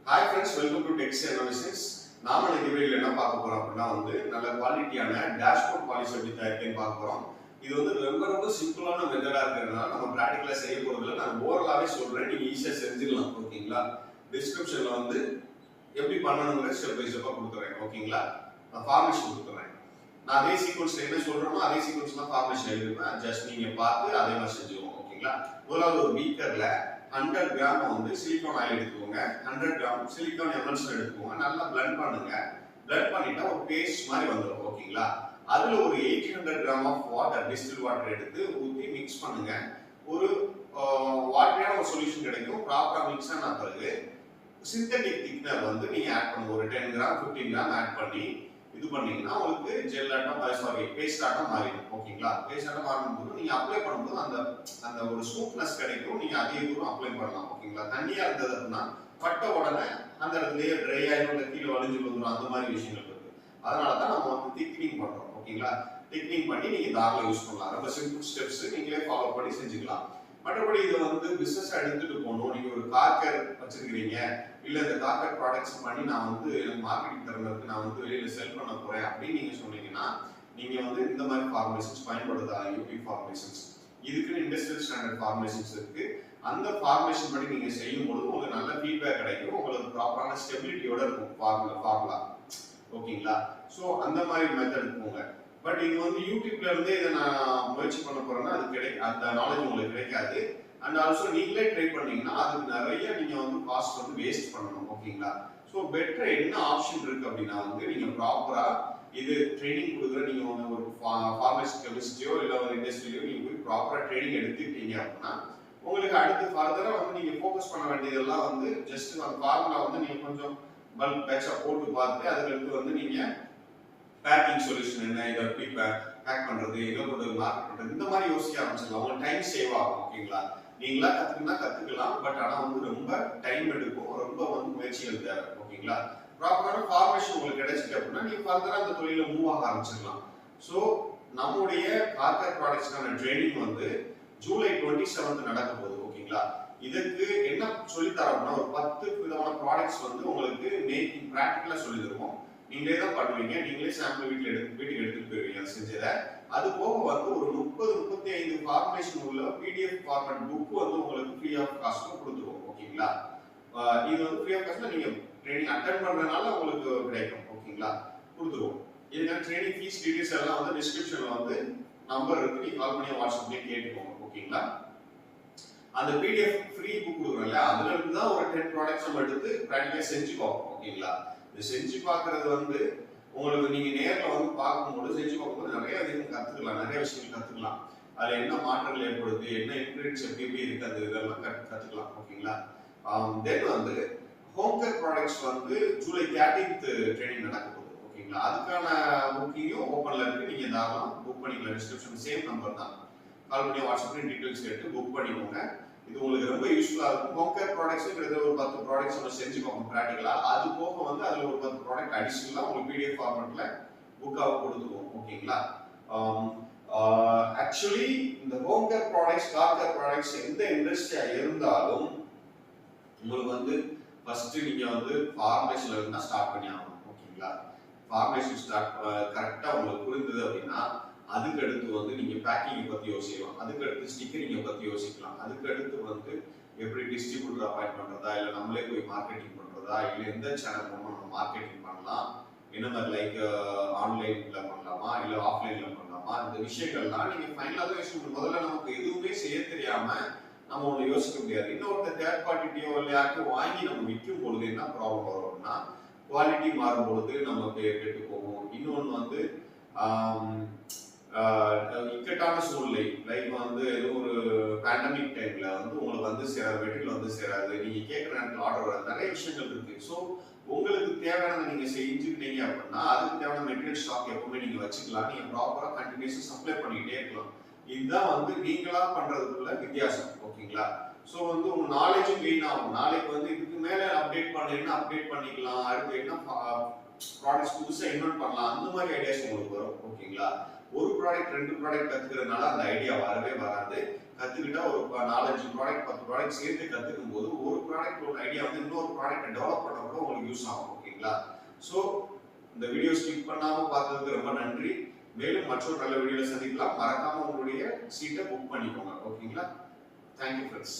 Hi friends, welcome to tech's analysis. நாம இந்த வீடியோல என்ன பார்க்க போறோம் அப்படின்னா நல்ல குவாலிட்டியான டேஷ்போர்ட் பாலிசி எப்படி தயாரிக்கன்னு பார்க்க போறோம். இது ரொம்ப சிம்பிளான மெத்தடா இருக்கிறதுனால நம்ம பிராக்டிகலா செய்ய போறதுல நான் ஓரலாவே சொல்றேன், நீங்க ஈஸியா செஞ்சிடலாம். ஓகேங்களா? டிஸ்கிரிப்ஷன்ல எப்படி பண்ணணுங்கிற ஸ்டெப் பை ஸ்டெப்பா கொடுத்துறேன். ஓகேங்களா? நான் ஃபார்மேஷன் கொடுத்துறேன். நான் அதே சீக்வன்ஸ்ல என்ன சொல்றேனோ அதே சீக்வன்ஸ்ல ஃபார்மேஷன் எழுதிருப்பேன். ஜஸ்ட் நீங்க பார்த்து அதே மாதிரி செஞ்சுக்கோங்க. ஓகேங்களா? முதலாவது ஒரு பீக்கர்ல 100 கிராம் சிலிக்கான் ஆயில் எடுத்துக்கோங்க. 100 கிராம் சிலிக்கான் எமல்ஷன் எடுத்துக்கோங்க. நல்லா பிளெண்ட் பண்ணுங்க. பிளெண்ட் பண்ணிட்டா ஒரு பேஸ்ட் மாதிரி வந்துடும். ஓகேங்களா? அதுல ஒரு 800 gram of water, distil water எடுத்து ஊற்றி மிக்ஸ் பண்ணுங்க. ஒரு வாட்டரான ஒரு சொல்யூஷன் கிடைக்கும். ப்ராப்பரா மிக்ஸ் ஆன பிறகு சிந்தட்டிக் திக்னர் நீங்க ஆட் பண்ணுங்க. ஒரு 10 கிராம் 15 கிராம் ஆட் பண்ணி இது பண்ணீங்கன்னா உங்களுக்கு ஜெல் ஆட்டம் பேஸ்ட் ஆட்டம் மாறிடும். ஓகேங்களா? பேஸ்ட் ஆட்டம் மாறும்போது நீங்க அப்ளை பண்ணும்போது அந்த அந்த ஒரு ஸ்மூத்னஸ் கிடைக்கும். நீங்க அதிக தூரம் அப்ளை பண்ணலாம். ஓகேங்களா? தண்ணியா இருந்தது அப்படின்னா பட்ட உடனே அந்த இடத்துலயே ட்ரை ஆயிடும், கீழே வலிஞ்சு வந்துடும். அந்த மாதிரி விஷயங்கள் இருக்கு. அதனாலதான் நம்ம திக்னிங் பண்றோம். ஓகேங்களா? திக்னிங் பண்ணி நீங்க தாராளமா யூஸ் பண்ணலாம். ரொம்ப சிம்பிள் ஸ்டெப்ஸ், நீங்களே ஃபாலோ பண்ணி செஞ்சுக்கலாம். மற்றபடி இது பிசினஸ் எடுத்துட்டு போகணும். நீங்க ஒரு கார் கேர் வச்சிருக்கீங்க, இல்ல இந்த கார் கேர் ப்ராடக்ட்ஸ் பண்ணி நான் மார்க்கெட்டிங் திறமைக்கு நான் வெளியில செல் பண்ண போறேன் அப்படின்னு நீங்க சொன்னீங்கன்னா நீங்க இந்த மாதிரி ஃபார்முலேஷன்ஸ் பயன்படுத்தலாம். யூபி ஃபார்முலேஷன்ஸ், இதுக்கு இண்டஸ்ட்ரியல் ஸ்டாண்டர்ட் ஃபார்முலேஷன்ஸ் இருக்கு. அந்த ஃபார்முலேஷன் பண்ணி நீங்க செய்யும் பொழுது உங்களுக்கு நல்ல ஃபீட்பேக் கிடைக்கும். உங்களுக்கு ப்ராப்பரான ஸ்டெபிலிட்டியோட இருக்கும் ஃபார்முலா. ஓகேங்களா? ஸோ அந்த மாதிரி மெத்தட் போங்க. பட் இது யூடியூப்ல இருந்தே இதை நான் முயற்சி பண்ண போறேன்னா அது அந்த நாலேஜ் உங்களுக்கு கிடைக்காது. அண்ட் ஆல்சோ நீங்களே ட்ரை பண்ணீங்கன்னா அதுக்கு நிறைய நீங்க காஸ்ட் வேஸ்ட் பண்ணணும். ஓகேங்களா? ஸோ பெட்டர் என்ன ஆப்ஷன் இருக்கு அப்படின்னா நீங்க ப்ராப்பரா இது ட்ரைனிங் கொடுக்குற நீங்க ஒரு ஃபார்மசி கெமிஸ்ட்ரியோ இல்ல ஒரு இண்டஸ்ட்ரியோ நீங்க போய் ப்ராப்பரா ட்ரைனிங் எடுத்துக்கிட்டீங்க அப்படின்னா உங்களுக்கு அடுத்து ஃபர்தரா நீங்க ஃபோக்கஸ் பண்ண வேண்டியதெல்லாம் ஜஸ்ட் அந்த ஃபார்முலா நீங்க கொஞ்சம் பல்க் பேட்சா போட்டு பார்த்து அதுக்கு நீங்க பேக்கிங் சொல்யூஷன் என்ன, இதை எப்படி பேக் பண்றது, எங்க கொண்டு மார்க்கெட் பண்றது, இந்த மாதிரி யோசிக்க ஆரம்பிச்சிடலாம். உங்களுக்கு டைம் சேவ் ஆகும். ஓகேங்களா? நீங்களா கத்துக்கலாம். பட் ஆனா ரொம்ப டைம் எடுக்கும். ரொம்ப முயற்சிகள் தேவை. ஓகேங்களா? ப்ராப்பரான ஃபார்மேஷன் உங்களுக்கு கிடைச்சிட்டு அப்படின்னா நீங்க ஃபர்தரா அந்த தொழில மூவ் ஆக ஆரம்பிச்சிடலாம். ஸோ நம்முடைய கார்கர் ப்ராடக்ட்ஸ்க்கான ட்ரைனிங் ஜூலை 27 நடக்க போகுது. ஓகேங்களா? இதுக்கு என்ன சொல்லி தரோம்னா ஒரு 10 விதமான ப்ராடக்ட்ஸ் உங்களுக்கு மேக்கிங் பிராக்டிகலா சொல்லி தருவோம். நீங்களே தான் பண்ணுவீங்க. நீங்களே சாம்பிள் வீட்டுக்கு எடுத்துட்டு போயிருவீங்க அதை செஞ்சதை. அது போக ஒரு 30-35 ஃபார்முலேஷன் உள்ள பிடிஎஃப் ஃபார்மேட் புக் உங்களுக்கு ஃப்ரீ ஆஃப் காஸ்ட்ல கொடுத்துருவோம். ஓகேங்களா? இது ஃப்ரீ ஆஃப் காஸ்ட்ல நீங்க ட்ரைனிங் அட்டெண்ட் பண்றதுனால உங்களுக்கு கிடைக்கும். ஓகேங்களா? கொடுத்துருவோம். இதுக்கான ட்ரைனிங் ஃபீஸ் டீடைல்ஸ் எல்லாம் டிஸ்கிரிப்ஷன்ல நம்பர் இருக்கு. நீங்க கால் பண்ணி வாட்ஸ்அப்லயே கேட்டுக்கோங்க. ஓகேங்களா? அந்த பிடிஎஃப் ஃப்ரீ புக் கொடுக்குறோம்ல, அதுல இருந்து தான் ஒரு 10 ப்ராடக்ட்ஸ் நம்ம எடுத்து பிராக்டிகலா செஞ்சு பார்ப்போம். ஓகேங்களா? இது செஞ்சு பார்க்கறது உங்களுக்கு நீங்க நேர்ல பார்க்கும்போது செஞ்சு பார்க்கும்போது நிறைய விஷயம் கத்துக்கலாம். அதுல என்ன மாற்றங்கள் ஏற்படுது, என்ன இன்கிரிடியன்ஸ் எப்படி இருக்கு, அது இதெல்லாம் கத்துக்கலாம். ஓகேங்களா? தென் home care products July 13th training நடக்க போகுது. ஓகேங்களா? அதுக்கான புக்கிங்கும் ஓப்பன்ல இருக்கு. நீங்க தாராளமா புக் பண்ணிக்கலாம். டிஸ்கிரிப்ஷன் சேம் நம்பர் தான். கால் பண்ணி வாட்ஸ்அப்ல டீடைல்ஸ் கேட்டு புக் பண்ணிக்கோங்க. இது உங்களுக்கு ரொம்ப யூஸ்ஃபுல்லா இருக்கும். ஹோம் கேர் ப்ராடக்ட்ஸ் ஒரு 10 ப்ராடக்ட்ஸ் நம்ம செஞ்சுக்கோங்க பிராக்டிகலா. அது போக அதுல ஒரு 10 ப்ராடக்ட் அடிஷனலா உங்களுக்கு பிடிஎஃப் ஃபார்மேட்ல புக்காக கொடுத்துருவோம். ஓகேங்களா? ஆக்சுவலி இந்த home care products, car care products எந்த இண்டஸ்ட்ரியா இருந்தாலும் உங்களுக்கு ஃபர்ஸ்ட் நீங்க ஃபார்மேஷன்ல இருந்தா ஸ்டார்ட் பண்ணி ஆகணும். ஓகேங்களா? ஃபார்மேஷன் கரெக்டா உங்களுக்கு புரிந்தது அப்படின்னா அதுக்கு அடுத்து நீங்க பேக்கிங் பத்தி யோசிக்கலாம். அதுக்கு அடுத்து ஸ்டிக்கரிங்க பத்தி யோசிக்கலாம். அதுக்கு அடுத்து எப்படி டிஸ்ட்ரிபியூட்டர் அப்பாயிண்ட் பண்றதா, இல்ல நம்மளே போய் மார்க்கெட்டிங் பண்றதா, இல்ல எந்த சேனல் மூலமா நம்ம மார்க்கெட்டிங் பண்ணலாம், என்ன மாதிரி லைக் ஆன்லைன்ல பண்ணலாமா இல்ல ஆஃப்லைன்ல பண்ணலாமா, இந்த விஷயங்கள்லாம் நீங்க ஃபைனலா தான் யோசிக்கணும். முதல்ல நமக்கு எதுவுமே செய்ய தெரியாம நம்ம ஒண்ணு யோசிக்க முடியாது. இன்னொரு தேர்ட் பார்ட்டியோ இல்ல யாருக்கும் வாங்கி நம்ம விற்கும் பொழுது என்ன ப்ராப்ளம் வரும்னா குவாலிட்டி மாறும் பொழுது நமக்கு கெட்டு போகும். இன்னொன்னு இக்கட்டான சூழ்நிலை லைக் ஏதோ ஒரு பேண்டமிக் டைம்ல உங்களுக்கு சேராது, மெட்டீரியல் சேராது, நீங்க கேட்கிற நேரத்தில் ஆர்டர் வராது, நிறைய விஷயங்கள் இருக்கு. ஸோ உங்களுக்கு தேவையானதை நீங்க செஞ்சுக்கிட்டீங்க அப்படின்னா அதுக்கு தேவையான மெட்டீரியல் ஸ்டாக் எப்பவுமே நீங்க வச்சுக்கலாம். நீங்க ப்ராப்பரா கண்டினியூஸா சப்ளை பண்ணிக்கிட்டே இருக்கலாம். இதுதான் நீங்களா பண்றதுக்குள்ள வித்தியாசம். ஓகேங்களா? ஸோ உங்க நாலேஜும் கெயின் ஆகும். நாளைக்கு இதுக்கு மேல அப்டேட் பண்ணிக்கலாம். அடுத்து என்ன ப்ராடக்ட்ஸ் புதுசா இன்வென்ட் பண்ணலாம், அந்த மாதிரி ஐடியாஸ் உங்களுக்கு வரும். ஓகேங்களா? ஒரு ப்ராடக்ட் 2 ப்ராடக்ட் கத்துக்கிறதுனால அந்த ஐடியா வரவே வராது. கத்துக்கிட்டா ஒரு 4-5 ப்ராடக்ட் 10 ப்ராடக்ட் சேர்த்து கத்துக்கும் போது ஒரு ப்ராடக்ட் ஒரு ஐடியா வந்து இன்னொரு ப்ராடக்ட்டை டெவலப் பண்ண கூட உங்களுக்கு யூஸ் ஆகும். ஓகேங்களா? ஸோ இந்த வீடியோ ஸ்கிப் பண்ணாம பார்த்ததுக்கு ரொம்ப நன்றி. மேலும் மற்றொரு நல்ல வீடியோல சந்திக்கலாம். மறக்காம உங்களுடைய சீட்டை புக் பண்ணிக்கோங்க. ஓகேங்களா? Thank you friends.